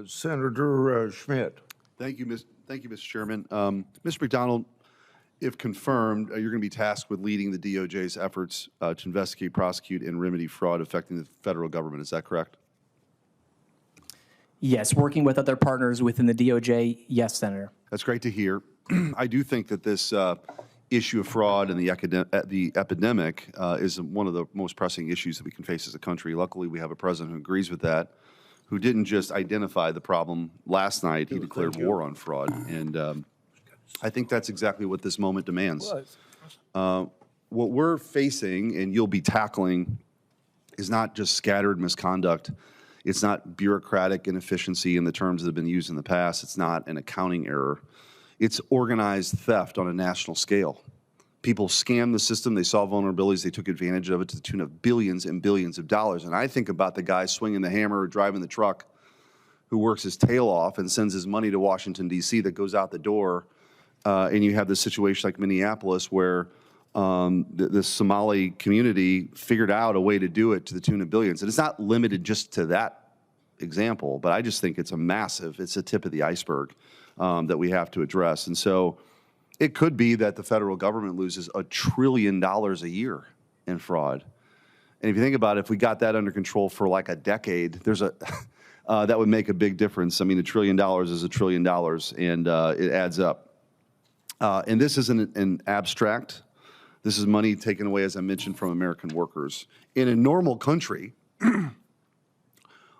Senator Schmitt. Thank you, Mr. Chairman. Mr. McDonald, if confirmed, you're going to be tasked with leading the DOJ's efforts to investigate, prosecute, and remedy fraud affecting the federal government. Is that correct? Yes, working with other partners within the DOJ, yes, Senator. That's great to hear. I do think that this issue of fraud and the epidemic is one of the most pressing issues that we can face as a country. Luckily, we have a president who agrees with that, who didn't just identify the problem last night, he declared war on fraud. And I think that's exactly what this moment demands. What we're facing, and you'll be tackling, is not just scattered misconduct. It's not bureaucratic inefficiency in the terms that have been used in the past. It's not an accounting error. It's organized theft on a national scale. People scammed the system, they saw vulnerabilities, they took advantage of it to the tune of billions and billions of dollars. And I think about the guy swinging the hammer or driving the truck who works his tail off and sends his money to Washington, D.C. that goes out the door. And you have this situation like Minneapolis where the Somali community figured out a way to do it to the tune of billions. And it's not limited just to that example, but I just think it's a tip of the iceberg that we have to address. And so it could be that the federal government loses $1 trillion a year in fraud. And if you think about it, if we got that under control for like a decade, that would make a big difference. I mean, $1 trillion is $1 trillion, and it adds up. And this isn't an abstract. This is money taken away, as I mentioned, from American workers. In a normal country,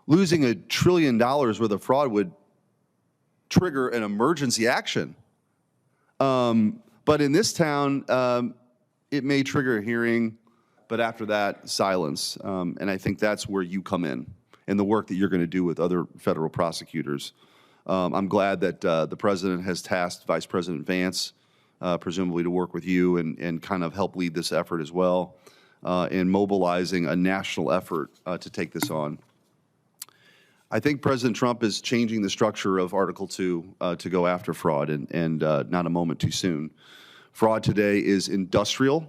losing $1 trillion worth of fraud would trigger an emergency action. But in this town, it may trigger a hearing, but after that, silence. And I think that's where you come in and the work that you're going to do with other federal prosecutors. I'm glad that the President has tasked Vice President Vance, presumably to work with you and kind of help lead this effort as well, in mobilizing a national effort to take this on. I think President Trump is changing the structure of Article 2 to go after fraud, and not a moment too soon. Fraud today is industrial,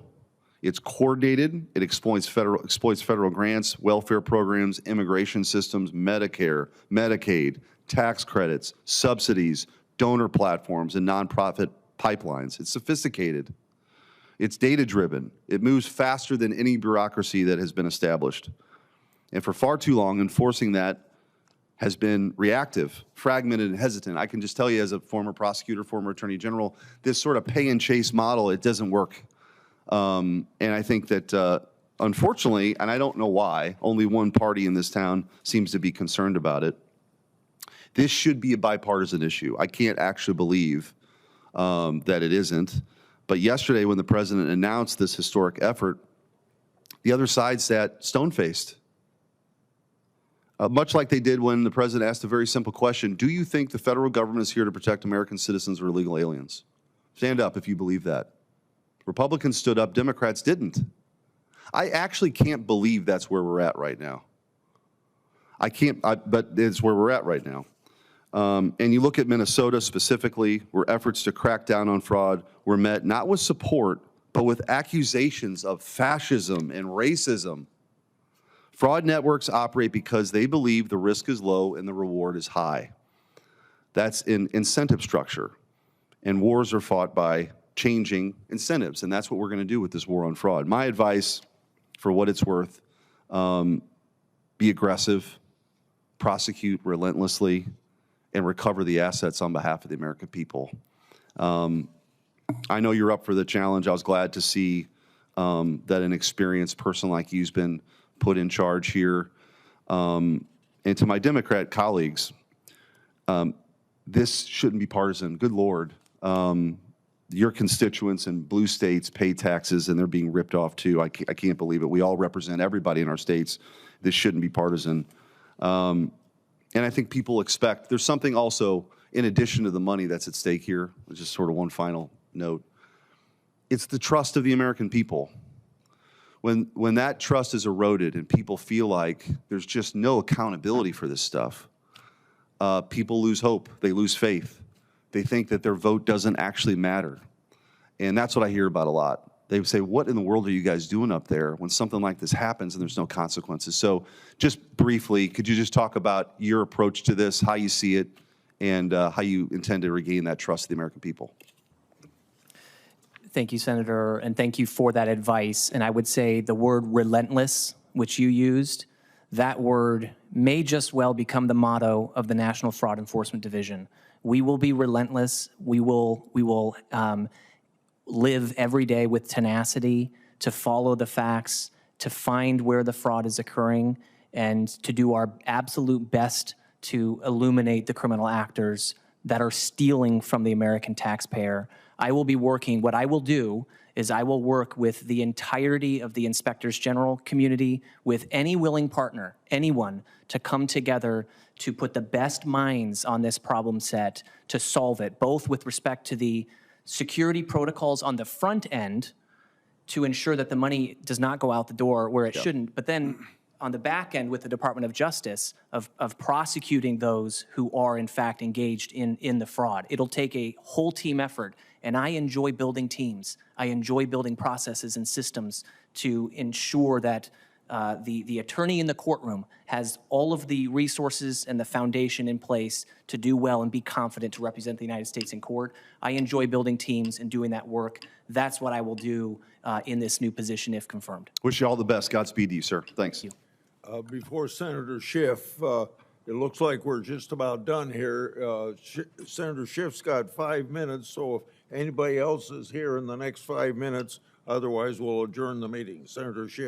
it's coordinated, it exploits federal grants, welfare programs, immigration systems, Medicare, Medicaid, tax credits, subsidies, donor platforms, and nonprofit pipelines. It's sophisticated. It's data-driven. It moves faster than any bureaucracy that has been established. And for far too long, enforcing that has been reactive, fragmented, and hesitant. I can just tell you as a former prosecutor, former attorney general, this sort of pay and chase model, it doesn't work. And I think that, unfortunately, and I don't know why, only one party in this town seems to be concerned about it. This should be a bipartisan issue. I can't actually believe that it isn't. But yesterday, when the President announced this historic effort, the other side sat stone-faced. Much like they did when the President asked a very simple question: do you think the federal government is here to protect American citizens or illegal aliens? Stand up if you believe that. Republicans stood up, Democrats didn't. I actually can't believe that's where we're at right now. But it's where we're at right now. And you look at Minnesota specifically, where efforts to crack down on fraud were met not with support, but with accusations of fascism and racism. Fraud networks operate because they believe the risk is low and the reward is high. That's an incentive structure. And wars are fought by changing incentives, and that's what we're going to do with this war on fraud. My advice, for what it's worth, be aggressive, prosecute relentlessly, and recover the assets on behalf of the American people. I know you're up for the challenge. I was glad to see that an experienced person like you's been put in charge here. And to my Democrat colleagues, this shouldn't be partisan. Good Lord. Your constituents in blue states pay taxes and they're being ripped off too. I can't believe it. We all represent everybody in our states. This shouldn't be partisan. And I think people expect, there's something also in addition to the money that's at stake here, just sort of one final note. It's the trust of the American people. When that trust is eroded and people feel like there's just no accountability for this stuff, people lose hope, they lose faith. They think that their vote doesn't actually matter. And that's what I hear about a lot. they would say, what in the world are you guys doing up there when something like this happens and there's no consequences? So just briefly, could you just talk about your approach to this, how you see it, and how you intend to regain that trust of the American people? Thank you, Senator, and thank you for that advice. And I would say the word relentless, which you used, that word may just well become the motto of the National Fraud Enforcement Division. We will be relentless. We will live every day with tenacity to follow the facts, to find where the fraud is occurring, and to do our absolute best to illuminate the criminal actors that are stealing from the American taxpayer. I will be working, what I will do is I will work with the entirety of the Inspectors General community, with any willing partner, anyone, to come together to put the best minds on this problem set to solve it, both with respect to the security protocols on the front end to ensure that the money does not go out the door where it shouldn't, but then on the back end with the Department of Justice of prosecuting those who are in fact engaged in the fraud. It'll take a whole team effort, and I enjoy building teams. I enjoy building processes and systems to ensure that the attorney in the courtroom has all of the resources and the foundation in place to do well and be confident to represent the United States in court. I enjoy building teams and doing that work. That's what I will do in this new position if confirmed. Wish you all the best. Godspeed to you, sir. Thanks. Thank you. Before Senator Schiff, it looks like we're just about done here. Senator Schiff's got 5 minutes, so if anybody else is here in the next 5 minutes, otherwise we'll adjourn the meeting. Senator Schiff.